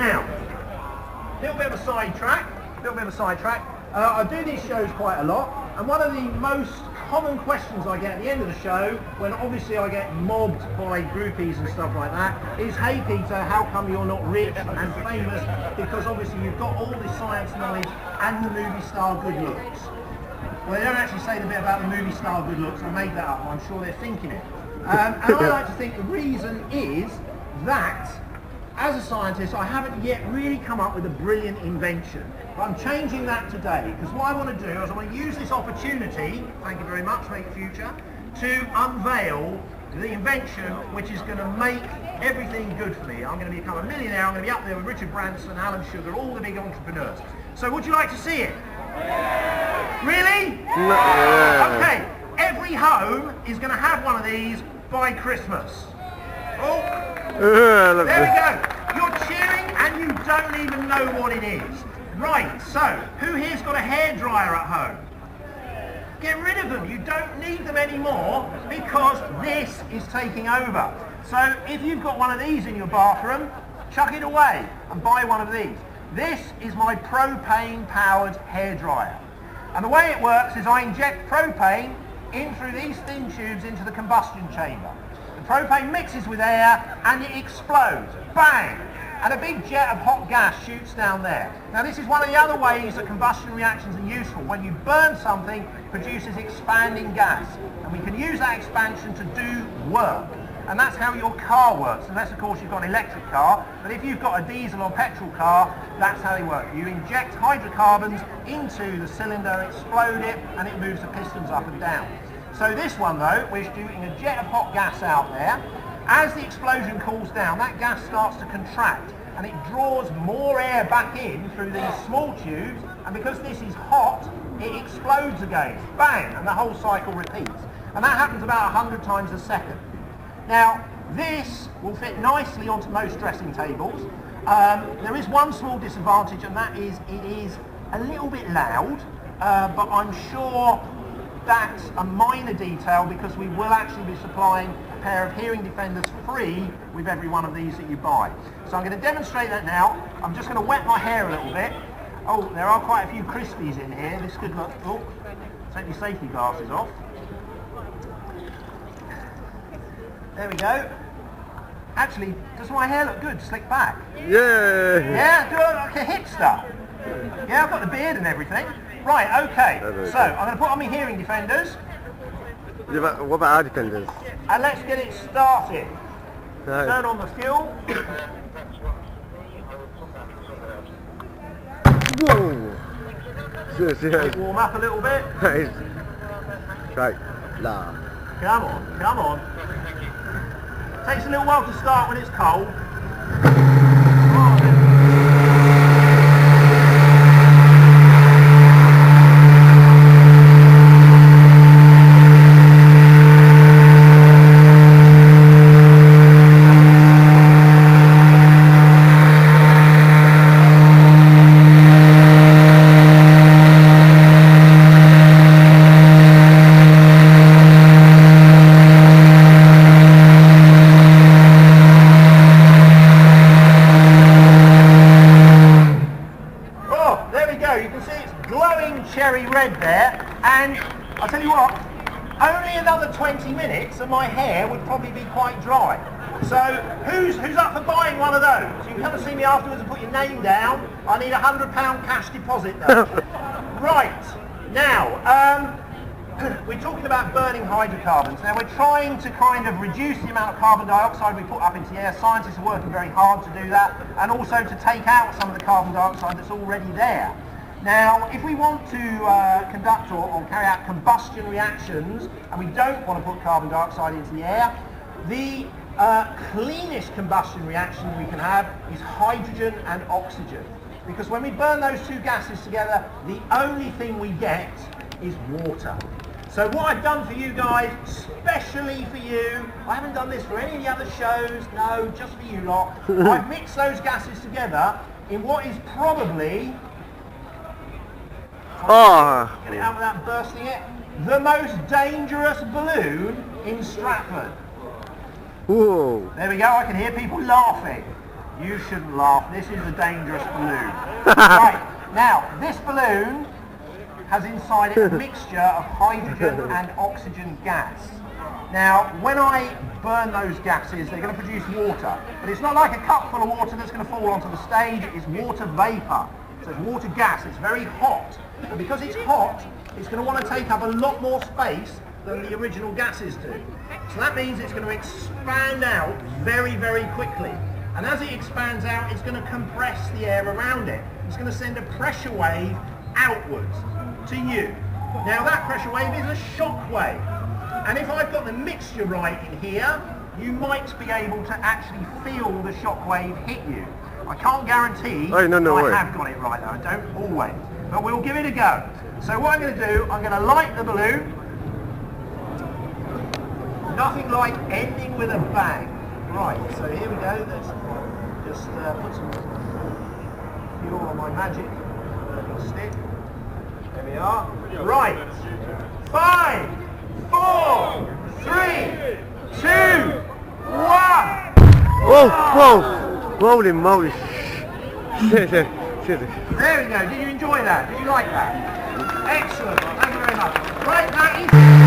Now, a little bit of a sidetrack. I do these shows quite a lot, and one of the most common questions I get at the end of the show, when obviously I get mobbed by groupies and stuff like that, is, hey Peter, how come you're not rich and famous? Because obviously you've got all this science knowledge and the movie star good looks. Well, they don't actually say the bit about the movie star good looks. I made that up. I'm sure they're thinking it. And I like to think the reason is that, as a scientist, I haven't yet really come up with a brilliant invention. But I'm changing that today, because what I want to do is I want to use this opportunity, thank you very much, Make Future, to unveil the invention which is going to make everything good for me. I'm going to become a millionaire. I'm going to be up there with Richard Branson, Alan Sugar, all the big entrepreneurs. So would you like to see it? Really? Okay, every home is going to have one of these by Christmas. Oh, there we go. You're cheering and you don't even know what it is. Right, so who here's got a hairdryer at home? Get rid of them. You don't need them anymore because this is taking over. So if you've got one of these in your bathroom, chuck it away and buy one of these. This is my propane-powered hairdryer. And the way it works is I inject propane in through these thin tubes into the combustion chamber. The propane mixes with air and it explodes. Bang! And a big jet of hot gas shoots down there. Now this is one of the other ways that combustion reactions are useful. When you burn something, it produces expanding gas. And we can use that expansion to do work. And that's how your car works, unless of course you've got an electric car. But if you've got a diesel or petrol car, that's how they work. You inject hydrocarbons into the cylinder, explode it, and it moves the pistons up and down. So this one though, we're shooting a jet of hot gas out there. As the explosion cools down, that gas starts to contract and it draws more air back in through these small tubes, and because this is hot, it explodes again. Bang! And the whole cycle repeats. And that happens about 100 times a second. Now, this will fit nicely onto most dressing tables. There is one small disadvantage, and that is it is a little bit loud, but I'm sure that's a minor detail because we will actually be supplying a pair of hearing defenders free with every one of these that you buy. So I'm going to demonstrate that now. I'm just going to wet my hair a little bit. Oh, there are quite a few crispies in here. This could look... Oh, take your safety glasses off. There we go. Actually, does my hair look good? Slick back? Yeah. Yeah? Do I look like a hipster? Yeah, I've got the beard and everything. Right, okay. So, I'm going to put on my hearing defenders. What about our defenders? And let's get it started. No. Turn on the fuel. Whoa! Seriously, Warm up a little bit. that is... Right, laugh. Come on, come on. Takes a little while to start when it's cold. Cherry red there, and I'll tell you what, only another 20 minutes and my hair would probably be quite dry. So who's up for buying one of those? You can come and see me afterwards and put your name down. I need a £100 cash deposit though. Right, now, we're talking about burning hydrocarbons. Now we're trying to kind of reduce the amount of carbon dioxide we put up into the air. Scientists are working very hard to do that, and also to take out some of the carbon dioxide that's already there. Now, if we want to conduct or carry out combustion reactions, and we don't want to put carbon dioxide into the air, the cleanest combustion reaction we can have is hydrogen and oxygen. Because when we burn those two gases together, the only thing we get is water. So what I've done for you guys, especially for you, I haven't done this for any of the other shows, no, just for you lot. I've mixed those gases together in what is probably... Get it out without bursting it. The most dangerous balloon in Stratford. Whoa. There we go, I can hear people laughing. You shouldn't laugh. This is a dangerous balloon. Right, now, this balloon has inside it a mixture of hydrogen and oxygen gas. Now, when I burn those gases, they're going to produce water. But it's not like a cup full of water that's going to fall onto the stage. It's water vapour. So it's water gas. It's very hot. And because it's hot, it's going to want to take up a lot more space than the original gases do. So that means it's going to expand out very, very quickly. And as it expands out, it's going to compress the air around it. It's going to send a pressure wave outwards to you. Now that pressure wave is a shock wave. And if I've got the mixture right in here, you might be able to actually feel the shock wave hit you. I can't guarantee I have got it right though, I don't always. But we'll give it a go. So what I'm going to do, I'm going to light the balloon. Nothing like ending with a bang. Right, so here we go. Let's just put some fuel on my magic stick. There we are. Right. 5, 4, 3, 2, 1. Whoa, whoa. Holy moly. Seriously. There we go. Did you enjoy that? Did you like that? Excellent. Thank you very much. Right, that is...